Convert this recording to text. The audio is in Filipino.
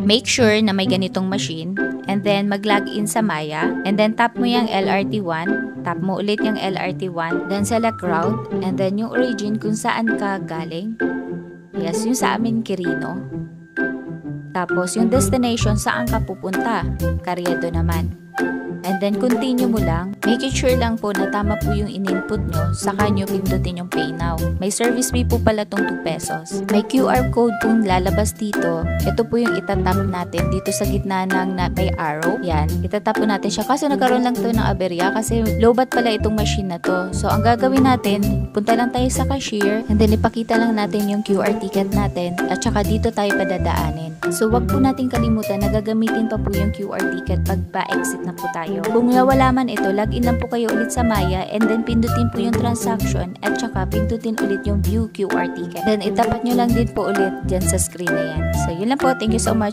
Make sure na may ganitong machine and then mag-login sa Maya and then tap mo yung LRT1, tap mo ulit yung LRT1, then select route and then yung origin kung saan ka galing. Yes, yung sa amin Quirino. Tapos yung destination saan ka pupunta, Carriedo naman. And then continue mo lang, make it sure lang po na tama po yung in-input nyo, saka nyo pindutin yung pay now. May service fee po pala tong 2 pesos. May QR code pong lalabas dito. Ito po yung itatap natin dito sa gitna ng may arrow. Yan, itatap po natin siya. Kaso nagkaroon lang to ng aberya kasi lowbat pala itong machine na to. So ang gagawin natin, punta lang tayo sa cashier and then ipakita lang natin yung QR ticket natin at saka dito tayo padadaanin. So wag po natin kalimutan na gagamitin pa po yung QR ticket pag pa-exit na po tayo. Kung nawala man ito, login lang po kayo ulit sa Maya and then pindutin po yung transaction at saka pindutin ulit yung view QR ticket. Then itapat nyo lang din po ulit dyan sa screen na yan. So yun lang po. Thank you so much.